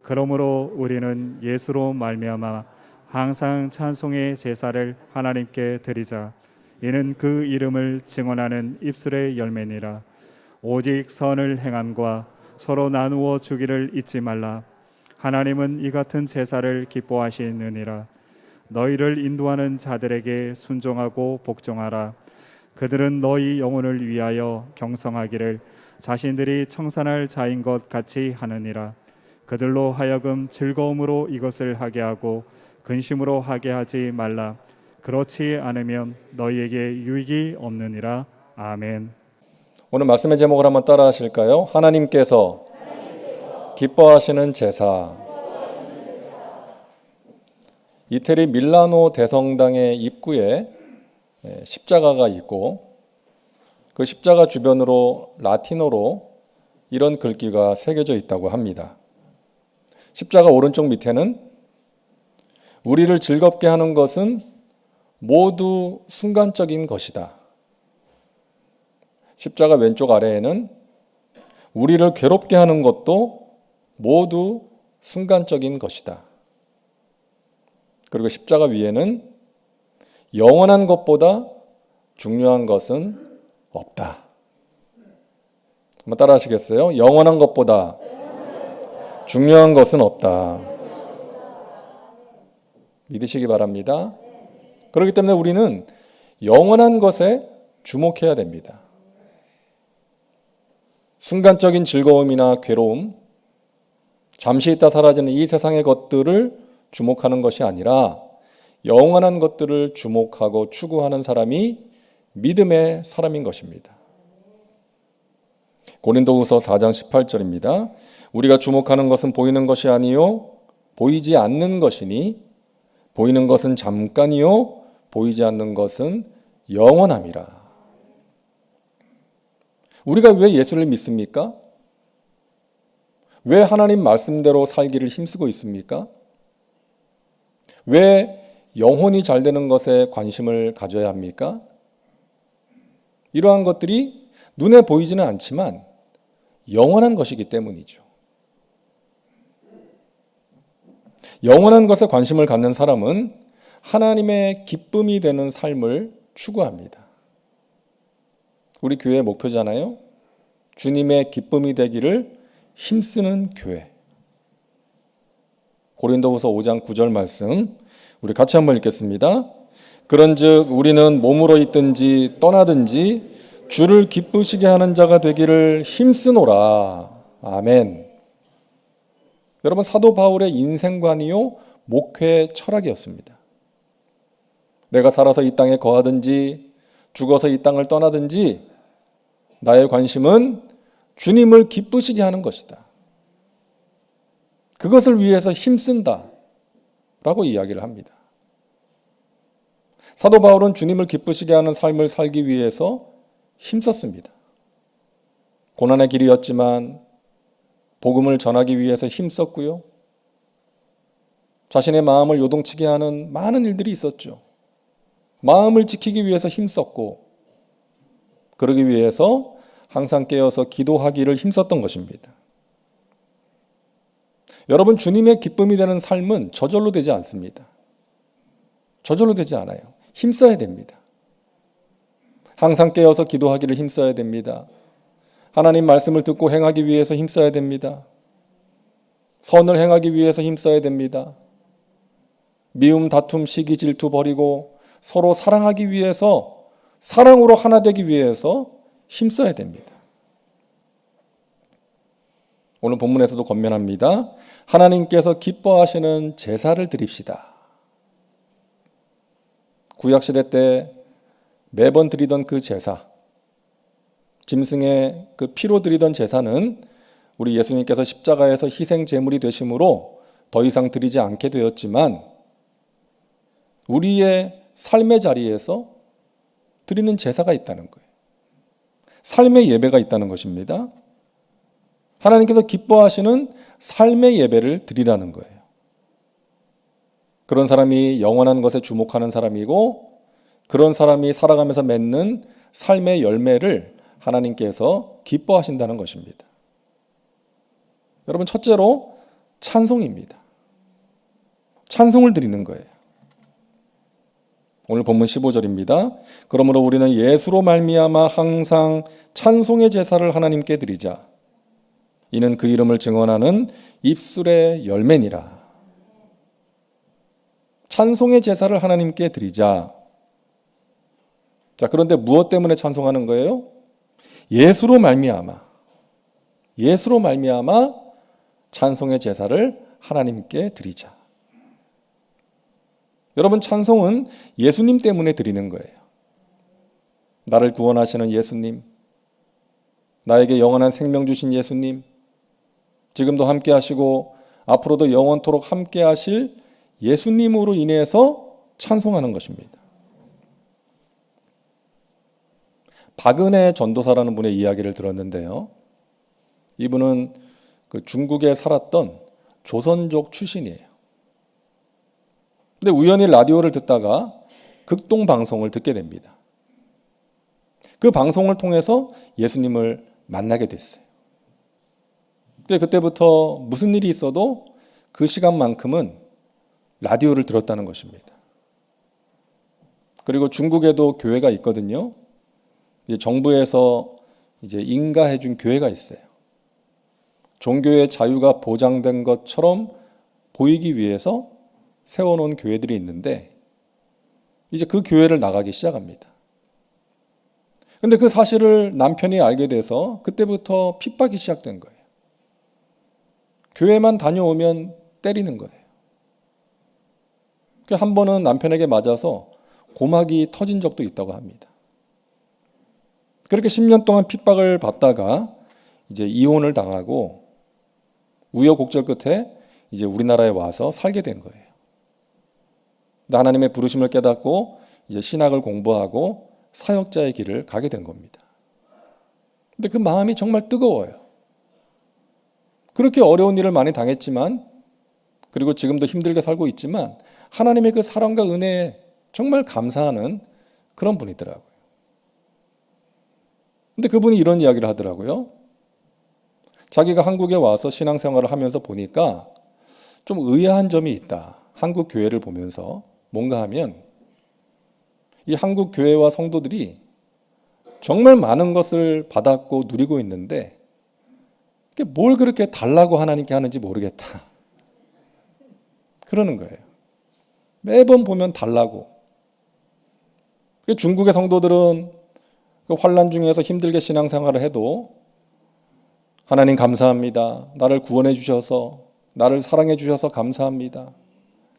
그러므로 우리는 예수로 말미암아 항상 찬송의 제사를 하나님께 드리자. 이는 그 이름을 증언하는 입술의 열매니라. 오직 선을 행함과 서로 나누어 주기를 잊지 말라. 하나님은 이 같은 제사를 기뻐하시느니라. 너희를 인도하는 자들에게 순종하고 복종하라. 그들은 너희 영혼을 위하여 경성하기를 자신들이 청산할 자인 것 같이 하느니라. 그들로 하여금 즐거움으로 이것을 하게 하고 근심으로 하게 하지 말라. 그렇지 않으면 너희에게 유익이 없느니라. 아멘. 오늘 말씀의 제목을 한번 따라 하실까요? 하나님께서 기뻐하시는 제사. 이태리 밀라노 대성당의 입구에 십자가가 있고 그 십자가 주변으로 라틴어로 이런 글귀가 새겨져 있다고 합니다. 십자가 오른쪽 밑에는 우리를 즐겁게 하는 것은 모두 순간적인 것이다. 십자가 왼쪽 아래에는 우리를 괴롭게 하는 것도 모두 순간적인 것이다. 그리고 십자가 위에는 영원한 것보다 중요한 것은 없다. 한번 따라 하시겠어요? 영원한 것보다 중요한 것은 없다. 믿으시기 바랍니다. 그렇기 때문에 우리는 영원한 것에 주목해야 됩니다. 순간적인 즐거움이나 괴로움, 잠시 있다 사라지는 이 세상의 것들을 주목하는 것이 아니라 영원한 것들을 주목하고 추구하는 사람이 믿음의 사람인 것입니다. 고린도후서 4장 18절입니다. 우리가 주목하는 것은 보이는 것이 아니요 보이지 않는 것이니 보이는 것은 잠깐이요 보이지 않는 것은 영원함이라. 우리가 왜 예수를 믿습니까? 왜 하나님 말씀대로 살기를 힘쓰고 있습니까? 왜 영혼이 잘 되는 것에 관심을 가져야 합니까? 이러한 것들이 눈에 보이지는 않지만 영원한 것이기 때문이죠. 영원한 것에 관심을 갖는 사람은 하나님의 기쁨이 되는 삶을 추구합니다. 우리 교회의 목표잖아요. 주님의 기쁨이 되기를 힘쓰는 교회. 고린도후서 5장 9절 말씀 우리 같이 한번 읽겠습니다. 그런즉 우리는 몸으로 있든지 떠나든지 주를 기쁘시게 하는 자가 되기를 힘쓰노라. 아멘. 여러분, 사도 바울의 인생관이요 목회 철학이었습니다. 내가 살아서 이 땅에 거하든지 죽어서 이 땅을 떠나든지 나의 관심은 주님을 기쁘시게 하는 것이다. 그것을 위해서 힘쓴다 라고 이야기를 합니다. 사도 바울은 주님을 기쁘시게 하는 삶을 살기 위해서 힘썼습니다. 고난의 길이었지만 복음을 전하기 위해서 힘썼고요. 자신의 마음을 요동치게 하는 많은 일들이 있었죠. 마음을 지키기 위해서 힘썼고 그러기 위해서 항상 깨어서 기도하기를 힘썼던 것입니다. 여러분, 주님의 기쁨이 되는 삶은 저절로 되지 않습니다. 저절로 되지 않아요. 힘써야 됩니다. 항상 깨어서 기도하기를 힘써야 됩니다. 하나님 말씀을 듣고 행하기 위해서 힘써야 됩니다. 선을 행하기 위해서 힘써야 됩니다. 미움, 다툼, 시기, 질투 버리고 서로 사랑하기 위해서, 사랑으로 하나 되기 위해서 힘써야 됩니다. 오늘 본문에서도 권면합니다. 하나님께서 기뻐하시는 제사를 드립시다. 구약시대 때 매번 드리던 그 제사, 짐승의 그 피로 드리던 제사는 우리 예수님께서 십자가에서 희생 제물이 되심으로 더 이상 드리지 않게 되었지만 우리의 삶의 자리에서 드리는 제사가 있다는 거예요. 삶의 예배가 있다는 것입니다. 하나님께서 기뻐하시는 삶의 예배를 드리라는 거예요. 그런 사람이 영원한 것에 주목하는 사람이고 그런 사람이 살아가면서 맺는 삶의 열매를 하나님께서 기뻐하신다는 것입니다. 여러분, 첫째로 찬송입니다. 찬송을 드리는 거예요. 오늘 본문 15절입니다. 그러므로 우리는 예수로 말미암아 항상 찬송의 제사를 하나님께 드리자. 이는 그 이름을 증언하는 입술의 열매니라. 찬송의 제사를 하나님께 드리자. 자, 그런데 무엇 때문에 찬송하는 거예요? 예수로 말미암아. 예수로 말미암아 찬송의 제사를 하나님께 드리자. 여러분, 찬송은 예수님 때문에 드리는 거예요. 나를 구원하시는 예수님, 나에게 영원한 생명 주신 예수님, 지금도 함께 하시고 앞으로도 영원토록 함께 하실 예수님으로 인해서 찬송하는 것입니다. 박은혜 전도사라는 분의 이야기를 들었는데요. 이분은 그 중국에 살았던 조선족 출신이에요. 근데 우연히 라디오를 듣다가 극동 방송을 듣게 됩니다. 그 방송을 통해서 예수님을 만나게 됐어요. 근데 그때부터 무슨 일이 있어도 그 시간만큼은 라디오를 들었다는 것입니다. 그리고 중국에도 교회가 있거든요. 이제 정부에서 이제 인가해 준 교회가 있어요. 종교의 자유가 보장된 것처럼 보이기 위해서 세워놓은 교회들이 있는데 이제 그 교회를 나가기 시작합니다. 근데 그 사실을 남편이 알게 돼서 그때부터 핍박이 시작된 거예요. 교회만 다녀오면 때리는 거예요. 한 번은 남편에게 맞아서 고막이 터진 적도 있다고 합니다. 그렇게 10년 동안 핍박을 받다가 이제 이혼을 당하고 우여곡절 끝에 이제 우리나라에 와서 살게 된 거예요. 하나님의 부르심을 깨닫고 이제 신학을 공부하고 사역자의 길을 가게 된 겁니다. 근데 그 마음이 정말 뜨거워요. 그렇게 어려운 일을 많이 당했지만, 그리고 지금도 힘들게 살고 있지만 하나님의 그 사랑과 은혜에 정말 감사하는 그런 분이더라고요. 근데 그분이 이런 이야기를 하더라고요. 자기가 한국에 와서 신앙생활을 하면서 보니까 좀 의아한 점이 있다. 한국 교회를 보면서 뭔가 하면 이 한국 교회와 성도들이 정말 많은 것을 받았고 누리고 있는데 뭘 그렇게 달라고 하나님께 하는지 모르겠다. 그러는 거예요. 매번 보면 달라고. 중국의 성도들은 그 환난 중에서 힘들게 신앙생활을 해도 하나님 감사합니다. 나를 구원해 주셔서, 나를 사랑해 주셔서 감사합니다.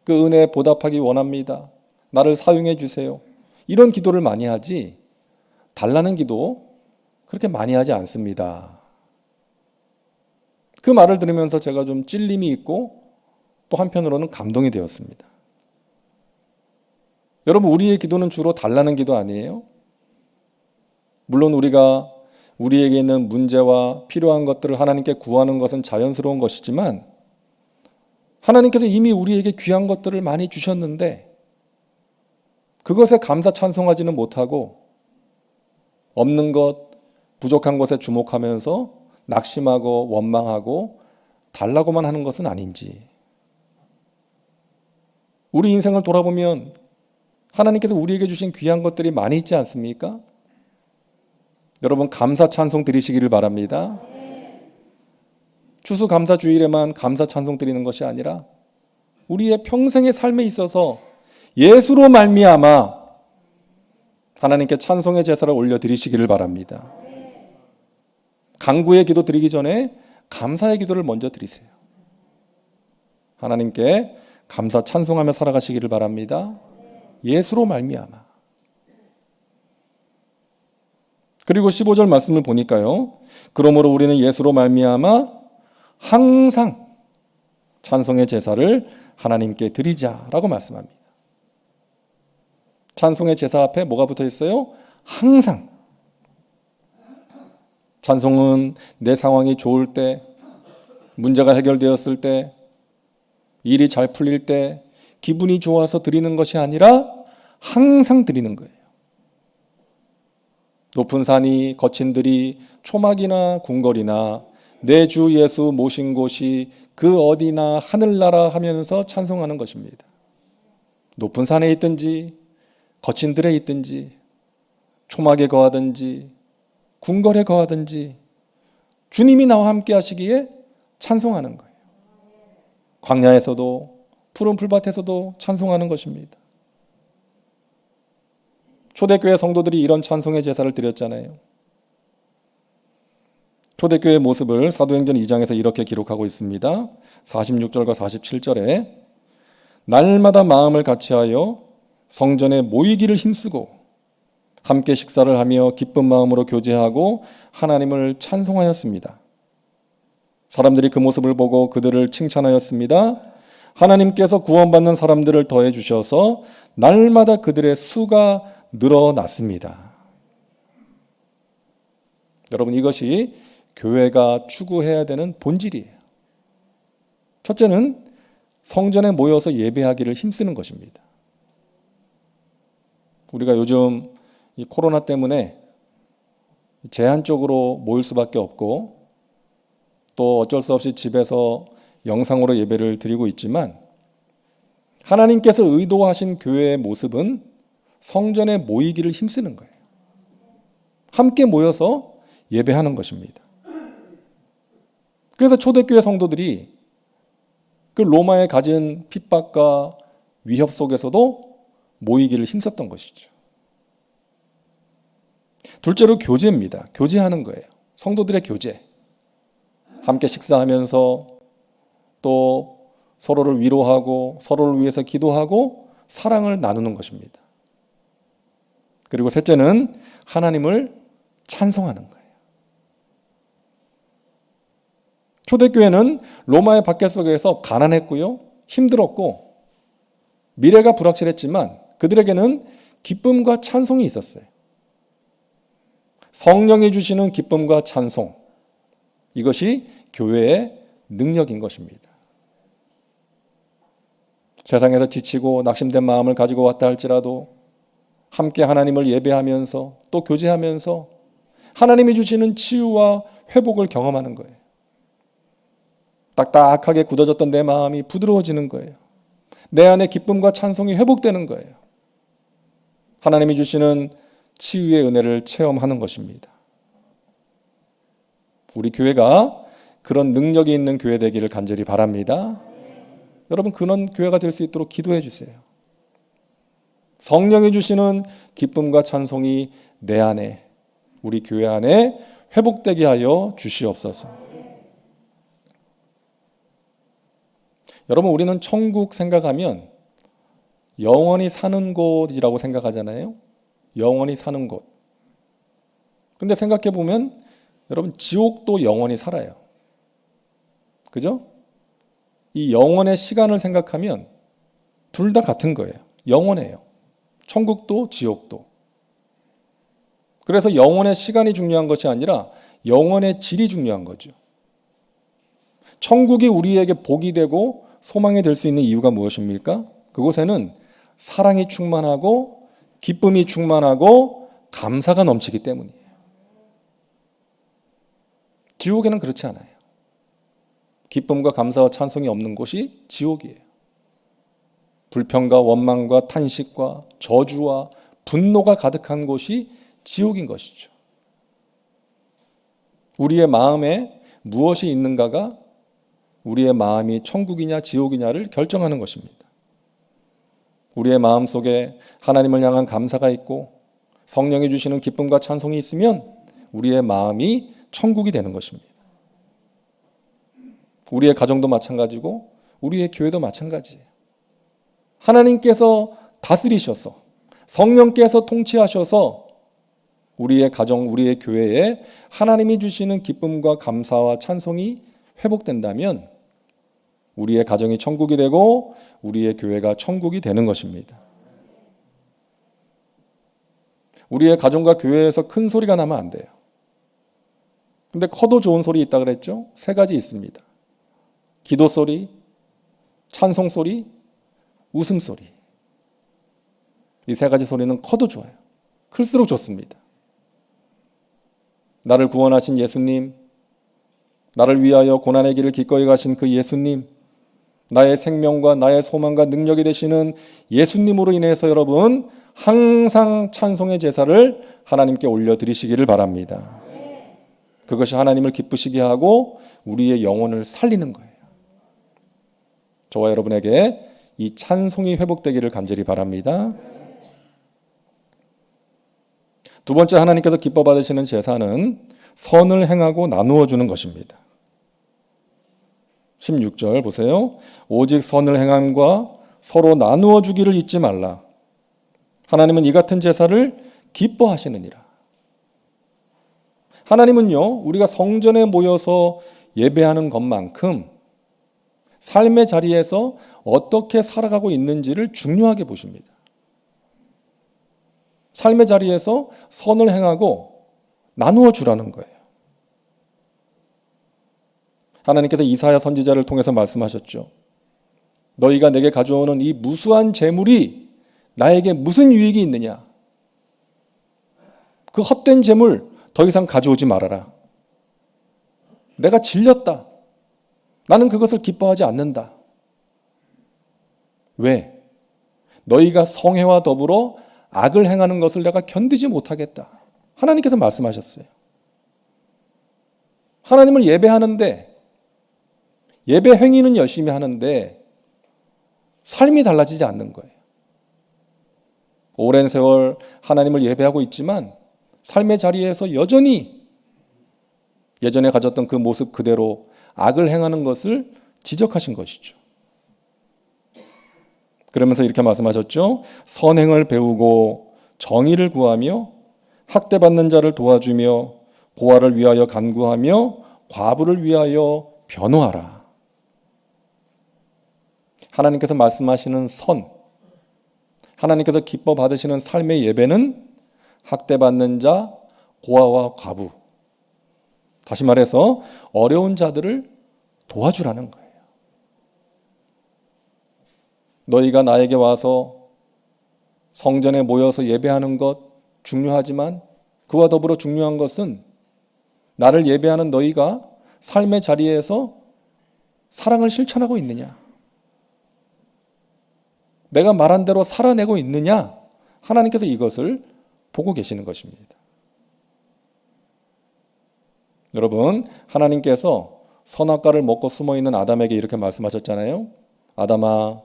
그 은혜에 보답하기 원합니다. 나를 사용해 주세요. 이런 기도를 많이 하지 달라는 기도 그렇게 많이 하지 않습니다. 그 말을 들으면서 제가 좀 찔림이 있고 또 한편으로는 감동이 되었습니다. 여러분, 우리의 기도는 주로 달라는 기도 아니에요? 물론 우리에게 있는 문제와 필요한 것들을 하나님께 구하는 것은 자연스러운 것이지만 하나님께서 이미 우리에게 귀한 것들을 많이 주셨는데 그것에 감사 찬송하지는 못하고 없는 것, 부족한 것에 주목하면서 낙심하고 원망하고 달라고만 하는 것은 아닌지. 우리 인생을 돌아보면 하나님께서 우리에게 주신 귀한 것들이 많이 있지 않습니까? 여러분, 감사 찬송 드리시기를 바랍니다. 추수감사주일에만 감사 찬송 드리는 것이 아니라 우리의 평생의 삶에 있어서 예수로 말미암아 하나님께 찬송의 제사를 올려드리시기를 바랍니다. 간구의 기도 드리기 전에 감사의 기도를 먼저 드리세요. 하나님께 감사 찬송하며 살아가시기를 바랍니다. 예수로 말미암아. 그리고 15절 말씀을 보니까요. 그러므로 우리는 예수로 말미암아 항상 찬송의 제사를 하나님께 드리자라고 말씀합니다. 찬송의 제사 앞에 뭐가 붙어 있어요? 항상. 찬송은 내 상황이 좋을 때, 문제가 해결되었을 때, 일이 잘 풀릴 때, 기분이 좋아서 드리는 것이 아니라 항상 드리는 거예요. 높은 산이 거친 들이 초막이나 궁궐이나 내 주 예수 모신 곳이 그 어디나 하늘나라 하면서 찬송하는 것입니다. 높은 산에 있든지 거친 들에 있든지 초막에 거하든지 궁궐에 거하든지 주님이 나와 함께 하시기에 찬송하는 거예요. 광야에서도 푸른 풀밭에서도 찬송하는 것입니다. 초대교회 성도들이 이런 찬송의 제사를 드렸잖아요. 초대교회의 모습을 사도행전 2장에서 이렇게 기록하고 있습니다. 46절과 47절에 날마다 마음을 같이하여 성전에 모이기를 힘쓰고 함께 식사를 하며 기쁜 마음으로 교제하고 하나님을 찬송하였습니다. 사람들이 그 모습을 보고 그들을 칭찬하였습니다. 하나님께서 구원받는 사람들을 더해 주셔서 날마다 그들의 수가 늘어났습니다. 여러분, 이것이 교회가 추구해야 되는 본질이에요. 첫째는 성전에 모여서 예배하기를 힘쓰는 것입니다. 우리가 요즘 이 코로나 때문에 제한적으로 모일 수밖에 없고 또 어쩔 수 없이 집에서 영상으로 예배를 드리고 있지만 하나님께서 의도하신 교회의 모습은 성전에 모이기를 힘쓰는 거예요. 함께 모여서 예배하는 것입니다. 그래서 초대교회 성도들이 그 로마에 가진 핍박과 위협 속에서도 모이기를 힘썼던 것이죠. 둘째로 교제입니다. 교제하는 거예요. 성도들의 교제. 함께 식사하면서 또 서로를 위로하고 서로를 위해서 기도하고 사랑을 나누는 것입니다. 그리고 셋째는 하나님을 찬송하는 거예요. 초대교회는 로마의 박해 속에서 가난했고요, 힘들었고 미래가 불확실했지만 그들에게는 기쁨과 찬송이 있었어요. 성령이 주시는 기쁨과 찬송, 이것이 교회의 능력인 것입니다. 세상에서 지치고 낙심된 마음을 가지고 왔다 할지라도 함께 하나님을 예배하면서 또 교제하면서 하나님이 주시는 치유와 회복을 경험하는 거예요. 딱딱하게 굳어졌던 내 마음이 부드러워지는 거예요. 내 안에 기쁨과 찬송이 회복되는 거예요. 하나님이 주시는 치유의 은혜를 체험하는 것입니다. 우리 교회가 그런 능력이 있는 교회 되기를 간절히 바랍니다. 여러분, 그런 교회가 될 수 있도록 기도해 주세요. 성령이 주시는 기쁨과 찬송이 내 안에, 우리 교회 안에 회복되게 하여 주시옵소서. 여러분, 우리는 천국 생각하면 영원히 사는 곳이라고 생각하잖아요. 영원히 사는 곳. 근데 생각해 보면 여러분, 지옥도 영원히 살아요. 그죠? 이 영원의 시간을 생각하면 둘 다 같은 거예요. 영원해요. 천국도 지옥도. 그래서 영원의 시간이 중요한 것이 아니라 영원의 질이 중요한 거죠. 천국이 우리에게 복이 되고 소망이 될 수 있는 이유가 무엇입니까? 그곳에는 사랑이 충만하고 기쁨이 충만하고 감사가 넘치기 때문이에요. 지옥에는 그렇지 않아요. 기쁨과 감사와 찬송이 없는 곳이 지옥이에요. 불평과 원망과 탄식과 저주와 분노가 가득한 곳이 지옥인 것이죠. 우리의 마음에 무엇이 있는가가 우리의 마음이 천국이냐 지옥이냐를 결정하는 것입니다. 우리의 마음 속에 하나님을 향한 감사가 있고 성령이 주시는 기쁨과 찬송이 있으면 우리의 마음이 천국이 되는 것입니다. 우리의 가정도 마찬가지고 우리의 교회도 마찬가지예요. 하나님께서 다스리셔서 성령께서 통치하셔서 우리의 가정, 우리의 교회에 하나님이 주시는 기쁨과 감사와 찬송이 회복된다면 우리의 가정이 천국이 되고 우리의 교회가 천국이 되는 것입니다. 우리의 가정과 교회에서 큰 소리가 나면 안 돼요. 근데 커도 좋은 소리 있다 그랬죠? 3가지 있습니다. 기도 소리, 찬송 소리, 웃음 소리. 이 3가지 소리는 커도 좋아요. 클수록 좋습니다. 나를 구원하신 예수님, 나를 위하여 고난의 길을 기꺼이 가신 그 예수님, 나의 생명과 나의 소망과 능력이 되시는 예수님으로 인해서 여러분 항상 찬송의 제사를 하나님께 올려드리시기를 바랍니다. 그것이 하나님을 기쁘시게 하고 우리의 영혼을 살리는 거예요. 저와 여러분에게 이 찬송이 회복되기를 간절히 바랍니다. 두 번째 하나님께서 기뻐 받으시는 제사는 선을 행하고 나누어 주는 것입니다. 16절 보세요. 오직 선을 행함과 서로 나누어 주기를 잊지 말라. 하나님은 이 같은 제사를 기뻐하시느니라. 하나님은요, 우리가 성전에 모여서 예배하는 것만큼 삶의 자리에서 어떻게 살아가고 있는지를 중요하게 보십니다. 삶의 자리에서 선을 행하고 나누어 주라는 거예요. 하나님께서 이사야 선지자를 통해서 말씀하셨죠. 너희가 내게 가져오는 이 무수한 재물이 나에게 무슨 유익이 있느냐? 그 헛된 재물 더 이상 가져오지 말아라. 내가 질렸다. 나는 그것을 기뻐하지 않는다. 왜? 너희가 성회와 더불어 악을 행하는 것을 내가 견디지 못하겠다. 하나님께서 말씀하셨어요. 하나님을 예배하는데 예배 행위는 열심히 하는데 삶이 달라지지 않는 거예요. 오랜 세월 하나님을 예배하고 있지만 삶의 자리에서 여전히 예전에 가졌던 그 모습 그대로 악을 행하는 것을 지적하신 것이죠. 그러면서 이렇게 말씀하셨죠. 선행을 배우고 정의를 구하며 학대받는 자를 도와주며 고아를 위하여 간구하며 과부를 위하여 변호하라. 하나님께서 말씀하시는 선, 하나님께서 기뻐 받으시는 삶의 예배는 학대받는 자, 고아와 과부, 다시 말해서 어려운 자들을 도와주라는 거예요. 너희가 나에게 와서 성전에 모여서 예배하는 것 중요하지만 그와 더불어 중요한 것은 나를 예배하는 너희가 삶의 자리에서 사랑을 실천하고 있느냐? 내가 말한 대로 살아내고 있느냐? 하나님께서 이것을 보고 계시는 것입니다. 여러분, 하나님께서 선악과를 먹고 숨어있는 아담에게 이렇게 말씀하셨잖아요. 아담아,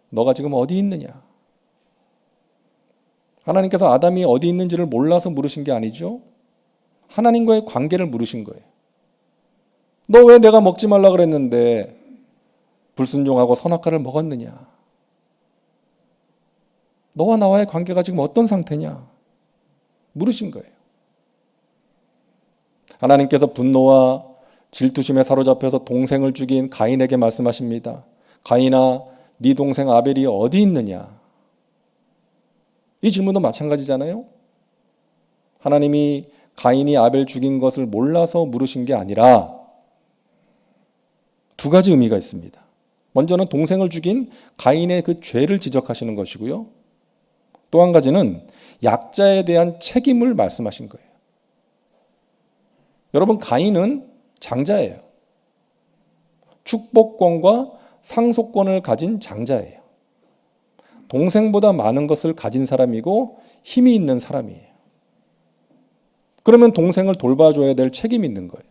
너가 지금 어디 있느냐? 하나님께서 아담이 어디 있는지를 몰라서 물으신 게 아니죠. 하나님과의 관계를 물으신 거예요. 너 왜 내가 먹지 말라 그랬는데 불순종하고 선악과를 먹었느냐? 너와 나와의 관계가 지금 어떤 상태냐? 물으신 거예요. 하나님께서 분노와 질투심에 사로잡혀서 동생을 죽인 가인에게 말씀하십니다. 가인아, 네 동생 아벨이 어디 있느냐? 이 질문도 마찬가지잖아요. 하나님이 가인이 아벨 죽인 것을 몰라서 물으신 게 아니라 두 가지 의미가 있습니다. 먼저는 동생을 죽인 가인의 그 죄를 지적하시는 것이고요. 또 한 가지는 약자에 대한 책임을 말씀하신 거예요. 여러분, 가인은 장자예요. 축복권과 상속권을 가진 장자예요. 동생보다 많은 것을 가진 사람이고 힘이 있는 사람이에요. 그러면 동생을 돌봐줘야 될 책임이 있는 거예요.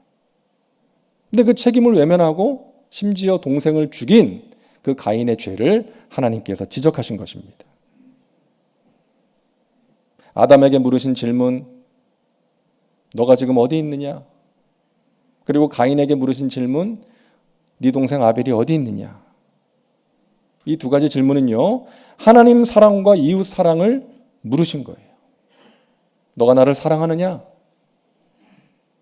근데 그 책임을 외면하고 심지어 동생을 죽인 그 가인의 죄를 하나님께서 지적하신 것입니다. 아담에게 물으신 질문, 너가 지금 어디 있느냐? 그리고 가인에게 물으신 질문, 네 동생 아벨이 어디 있느냐? 이 두 가지 질문은요, 하나님 사랑과 이웃 사랑을 물으신 거예요. 너가 나를 사랑하느냐?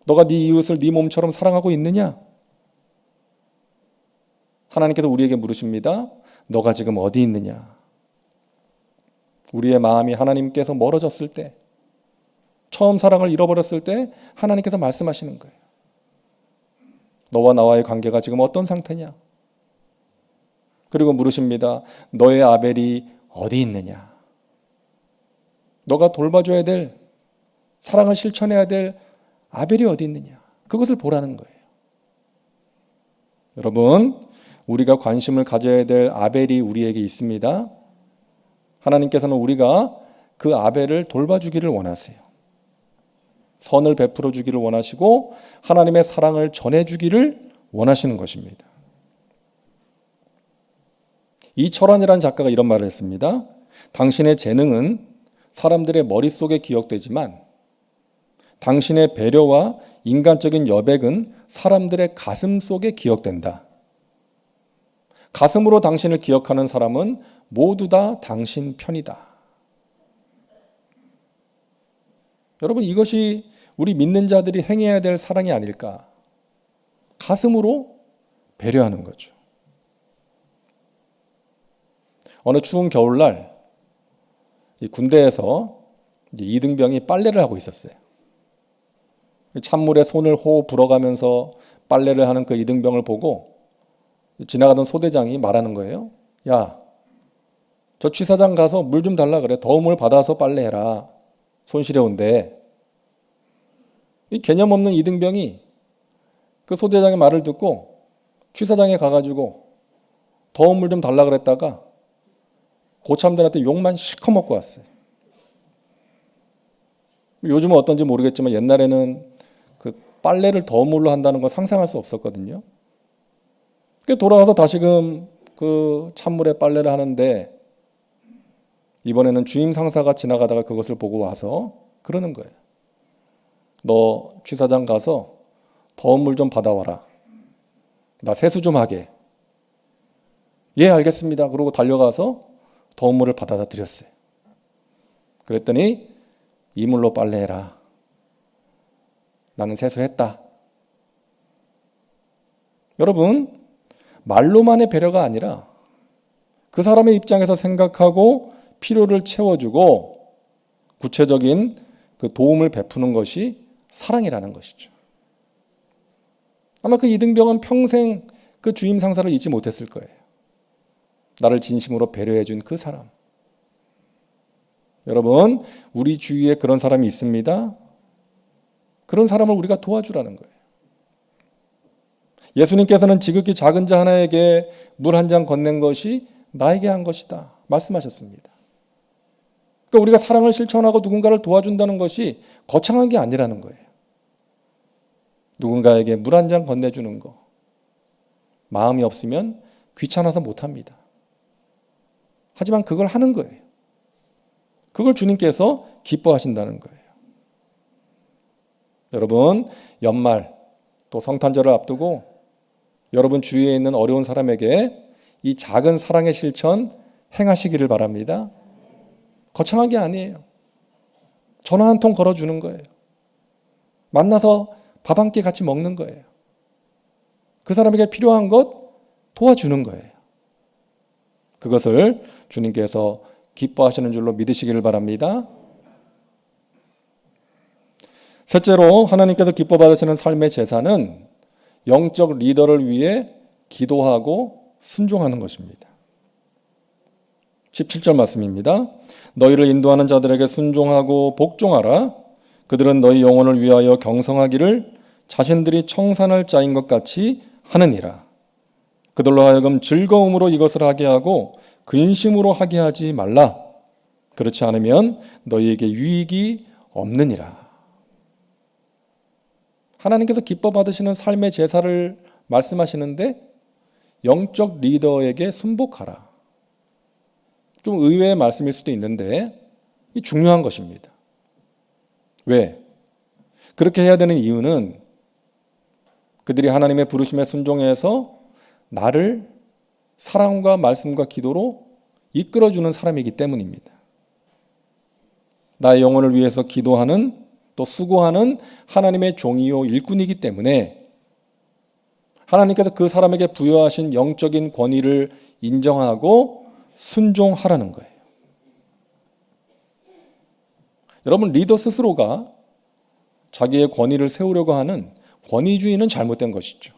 너가 네 이웃을 네 몸처럼 사랑하고 있느냐? 하나님께서 우리에게 물으십니다. 너가 지금 어디 있느냐? 우리의 마음이 하나님께서 멀어졌을 때, 처음 사랑을 잃어버렸을 때 하나님께서 말씀하시는 거예요. 너와 나와의 관계가 지금 어떤 상태냐? 그리고 물으십니다. 너의 아벨이 어디 있느냐? 너가 돌봐줘야 될, 사랑을 실천해야 될 아벨이 어디 있느냐? 그것을 보라는 거예요. 여러분, 우리가 관심을 가져야 될 아벨이 우리에게 있습니다. 하나님께서는 우리가 그 아벨을 돌봐주기를 원하세요. 선을 베풀어 주기를 원하시고 하나님의 사랑을 전해주기를 원하시는 것입니다. 이철환이라는 작가가 이런 말을 했습니다. 당신의 재능은 사람들의 머릿속에 기억되지만 당신의 배려와 인간적인 여백은 사람들의 가슴 속에 기억된다. 가슴으로 당신을 기억하는 사람은 모두 다 당신 편이다. 여러분, 이것이 우리 믿는 자들이 행해야 될 사랑이 아닐까? 가슴으로 배려하는 거죠. 어느 추운 겨울날 군대에서 이등병이 빨래를 하고 있었어요. 찬물에 손을 호흡 불어가면서 빨래를 하는 그 이등병을 보고 지나가던 소대장이 말하는 거예요. 야, 저 취사장 가서 물 좀 달라 그래. 더운 물 받아서 빨래해라. 손 시려운데. 이 개념 없는 이등병이 그 소대장의 말을 듣고 취사장에 가가지고 더운 물 좀 달라 그랬다가 고참들한테 욕만 실컷 먹고 왔어요. 요즘은 어떤지 모르겠지만 옛날에는 그 빨래를 더운 물로 한다는 거 상상할 수 없었거든요. 돌아와서 다시금 그 찬물에 빨래를 하는데 이번에는 주임 상사가 지나가다가 그것을 보고 와서 그러는 거예요. 너 취사장 가서 더운 물 좀 받아와라. 나 세수 좀 하게. 예, 알겠습니다. 그러고 달려가서 더운 물을 받아다 드렸어요. 그랬더니 이 물로 빨래해라. 나는 세수했다. 여러분, 말로만의 배려가 아니라 그 사람의 입장에서 생각하고 필요를 채워주고 구체적인 그 도움을 베푸는 것이 사랑이라는 것이죠. 아마 그 이등병은 평생 그 주임 상사를 잊지 못했을 거예요. 나를 진심으로 배려해 준 그 사람. 여러분, 우리 주위에 그런 사람이 있습니다. 그런 사람을 우리가 도와주라는 거예요. 예수님께서는 지극히 작은 자 하나에게 물 한 잔 건넨 것이 나에게 한 것이다 말씀하셨습니다. 그러니까 우리가 사랑을 실천하고 누군가를 도와준다는 것이 거창한 게 아니라는 거예요. 누군가에게 물 한 잔 건네주는 거. 마음이 없으면 귀찮아서 못합니다. 하지만 그걸 하는 거예요. 그걸 주님께서 기뻐하신다는 거예요. 여러분, 연말 또 성탄절을 앞두고 여러분 주위에 있는 어려운 사람에게 이 작은 사랑의 실천 행하시기를 바랍니다. 거창한 게 아니에요. 전화 한 통 걸어주는 거예요. 만나서 밥 한 끼 같이 먹는 거예요. 그 사람에게 필요한 것 도와주는 거예요. 그것을 주님께서 기뻐하시는 줄로 믿으시기를 바랍니다. 셋째로 하나님께서 기뻐 받으시는 삶의 제사는 영적 리더를 위해 기도하고 순종하는 것입니다. 17절 말씀입니다. 너희를 인도하는 자들에게 순종하고 복종하라. 그들은 너희 영혼을 위하여 경성하기를 자신들이 청산할 자인 것 같이 하느니라. 그들로 하여금 즐거움으로 이것을 하게 하고 근심으로 하게 하지 말라. 그렇지 않으면 너희에게 유익이 없느니라. 하나님께서 기뻐 받으시는 삶의 제사를 말씀하시는데 영적 리더에게 순복하라. 좀 의외의 말씀일 수도 있는데 이 중요한 것입니다. 왜? 그렇게 해야 되는 이유는 그들이 하나님의 부르심에 순종해서 나를 사랑과 말씀과 기도로 이끌어주는 사람이기 때문입니다. 나의 영혼을 위해서 기도하는 또 수고하는 하나님의 종이요 일꾼이기 때문에 하나님께서 그 사람에게 부여하신 영적인 권위를 인정하고 순종하라는 거예요. 여러분, 리더 스스로가 자기의 권위를 세우려고 하는 권위주의는 잘못된 것이죠.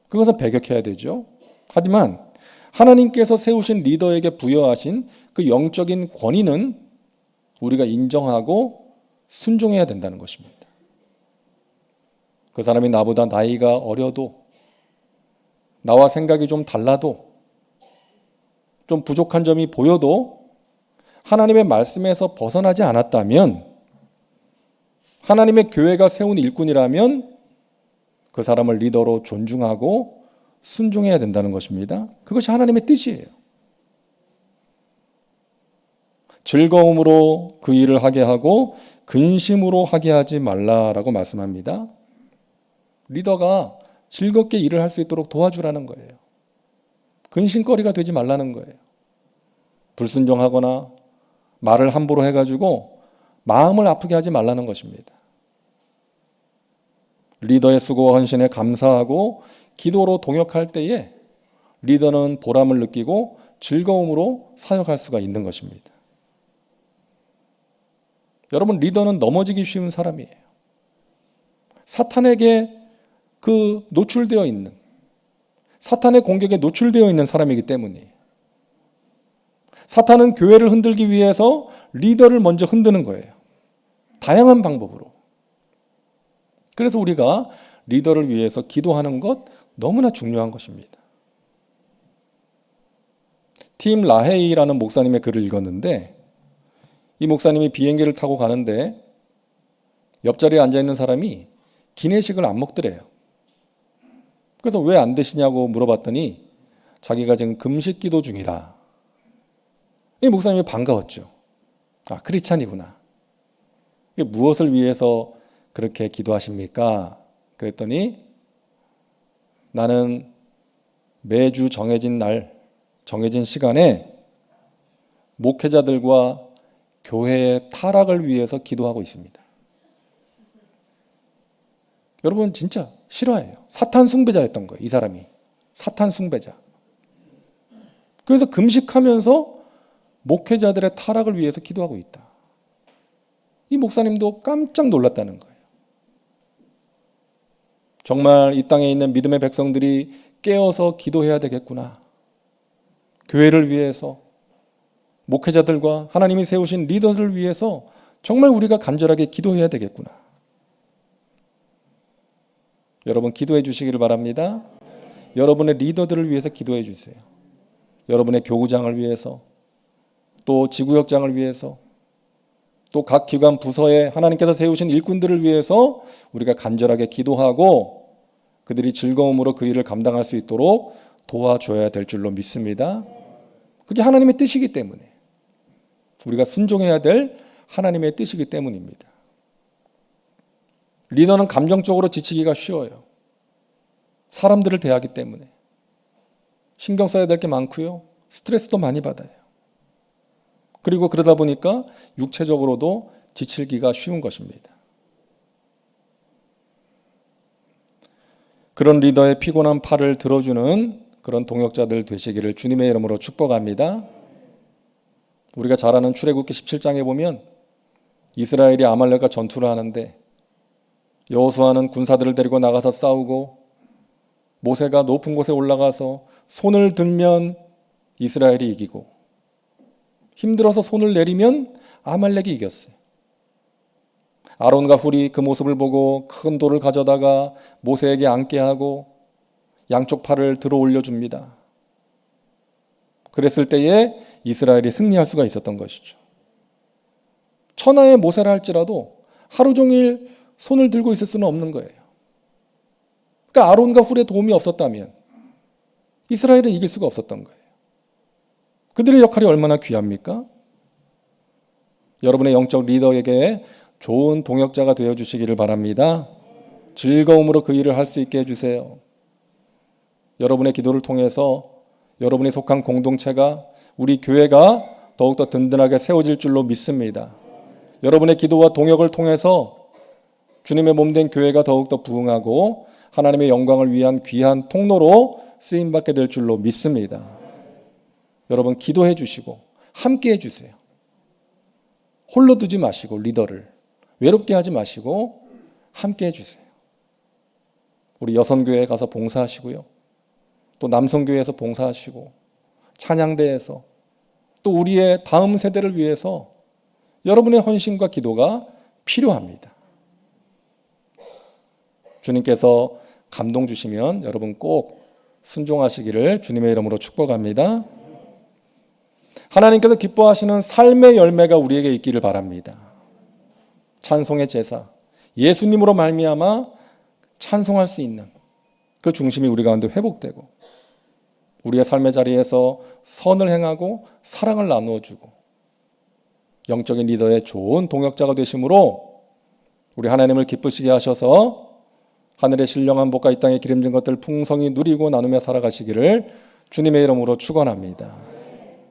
그것은 배격해야 되죠. 하지만 하나님께서 세우신 리더에게 부여하신 그 영적인 권위는 우리가 인정하고 순종해야 된다는 것입니다. 그 사람이 나보다 나이가 어려도 나와 생각이 좀 달라도, 좀 부족한 점이 보여도 하나님의 말씀에서 벗어나지 않았다면, 하나님의 교회가 세운 일꾼이라면 그 사람을 리더로 존중하고 순종해야 된다는 것입니다. 그것이 하나님의 뜻이에요. 즐거움으로 그 일을 하게 하고 근심으로 하게 하지 말라라고 말씀합니다. 리더가 즐겁게 일을 할 수 있도록 도와주라는 거예요. 근심거리가 되지 말라는 거예요. 불순종하거나 말을 함부로 해가지고 마음을 아프게 하지 말라는 것입니다. 리더의 수고와 헌신에 감사하고 기도로 동역할 때에 리더는 보람을 느끼고 즐거움으로 사역할 수가 있는 것입니다. 여러분, 리더는 넘어지기 쉬운 사람이에요. 사탄에게 노출되어 있는, 사탄의 공격에 노출되어 있는 사람이기 때문이에요. 사탄은 교회를 흔들기 위해서 리더를 먼저 흔드는 거예요. 다양한 방법으로. 그래서 우리가 리더를 위해서 기도하는 것 너무나 중요한 것입니다. 팀 라헤이라는 목사님의 글을 읽었는데, 이 목사님이 비행기를 타고 가는데 옆자리에 앉아있는 사람이 기내식을 안 먹더래요. 그래서 왜 안 드시냐고 물어봤더니 자기가 지금 금식 기도 중이라. 이 목사님이 반가웠죠. 아, 크리스찬이구나. 무엇을 위해서 그렇게 기도하십니까? 그랬더니 나는 매주 정해진 날, 정해진 시간에 목회자들과 교회의 타락을 위해서 기도하고 있습니다. 여러분, 진짜 실화예요. 사탄 숭배자였던 거예요, 이 사람이. 사탄 숭배자. 그래서 금식하면서 목회자들의 타락을 위해서 기도하고 있다. 이 목사님도 깜짝 놀랐다는 거예요. 정말 이 땅에 있는 믿음의 백성들이 깨어서 기도해야 되겠구나. 교회를 위해서, 목회자들과 하나님이 세우신 리더들을 위해서 정말 우리가 간절하게 기도해야 되겠구나. 여러분, 기도해 주시기를 바랍니다. 여러분의 리더들을 위해서 기도해 주세요. 여러분의 교구장을 위해서, 또 지구역장을 위해서, 또 각 기관 부서에 하나님께서 세우신 일꾼들을 위해서 우리가 간절하게 기도하고 그들이 즐거움으로 그 일을 감당할 수 있도록 도와줘야 될 줄로 믿습니다. 그게 하나님의 뜻이기 때문에, 우리가 순종해야 될 하나님의 뜻이기 때문입니다. 리더는 감정적으로 지치기가 쉬워요. 사람들을 대하기 때문에 신경 써야 될 게 많고요, 스트레스도 많이 받아요. 그리고 그러다 보니까 육체적으로도 지치기가 쉬운 것입니다. 그런 리더의 피곤한 팔을 들어주는 그런 동역자들 되시기를 주님의 이름으로 축복합니다. 우리가 잘 아는 출애굽기 17장에 보면 이스라엘이 아말렉과 전투를 하는데 여호수아는 군사들을 데리고 나가서 싸우고 모세가 높은 곳에 올라가서 손을 들면 이스라엘이 이기고 힘들어서 손을 내리면 아말렉이 이겼어요. 아론과 훌이 그 모습을 보고 큰 돌을 가져다가 모세에게 앉게 하고 양쪽 팔을 들어 올려줍니다. 그랬을 때에 이스라엘이 승리할 수가 있었던 것이죠. 천하의 모세라 할지라도 하루 종일 손을 들고 있을 수는 없는 거예요. 그러니까 아론과 훌의 도움이 없었다면 이스라엘은 이길 수가 없었던 거예요. 그들의 역할이 얼마나 귀합니까? 여러분의 영적 리더에게 좋은 동역자가 되어주시기를 바랍니다. 즐거움으로 그 일을 할 수 있게 해주세요. 여러분의 기도를 통해서 여러분이 속한 공동체가, 우리 교회가 더욱더 든든하게 세워질 줄로 믿습니다. 여러분의 기도와 동역을 통해서 주님의 몸된 교회가 더욱더 부흥하고 하나님의 영광을 위한 귀한 통로로 쓰임받게 될 줄로 믿습니다. 여러분, 기도해 주시고 함께 해 주세요. 홀로 두지 마시고 리더를 외롭게 하지 마시고 함께 해 주세요. 우리 여성교회에 가서 봉사하시고요, 또 남성교회에서 봉사하시고 찬양대에서 또 우리의 다음 세대를 위해서 여러분의 헌신과 기도가 필요합니다. 주님께서 감동 주시면 여러분 꼭 순종하시기를 주님의 이름으로 축복합니다. 하나님께서 기뻐하시는 삶의 열매가 우리에게 있기를 바랍니다. 찬송의 제사, 예수님으로 말미암아 찬송할 수 있는 그 중심이 우리 가운데 회복되고 우리의 삶의 자리에서 선을 행하고 사랑을 나누어주고 영적인 리더의 좋은 동역자가 되심으로 우리 하나님을 기쁘시게 하셔서 하늘의 신령한 복과 이 땅의 기름진 것들 풍성히 누리고 나누며 살아가시기를 주님의 이름으로 축원합니다.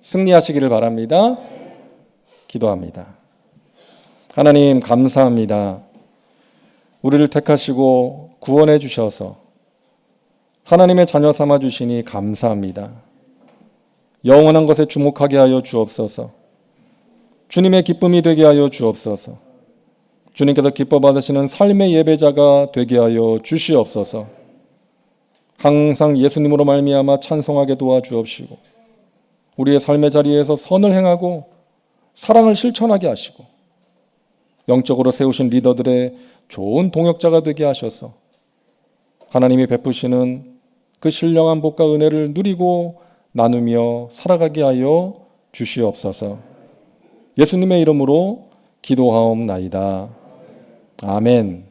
승리하시기를 바랍니다. 기도합니다. 하나님 감사합니다. 우리를 택하시고 구원해 주셔서 하나님의 자녀 삼아 주시니 감사합니다. 영원한 것에 주목하게 하여 주옵소서. 주님의 기쁨이 되게 하여 주옵소서. 주님께서 기뻐 받으시는 삶의 예배자가 되게 하여 주시옵소서. 항상 예수님으로 말미암아 찬송하게 도와주옵시고 우리의 삶의 자리에서 선을 행하고 사랑을 실천하게 하시고 영적으로 세우신 리더들의 좋은 동역자가 되게 하셔서 하나님이 베푸시는 그 신령한 복과 은혜를 누리고 나누며 살아가게 하여 주시옵소서. 예수님의 이름으로 기도하옵나이다. 아멘.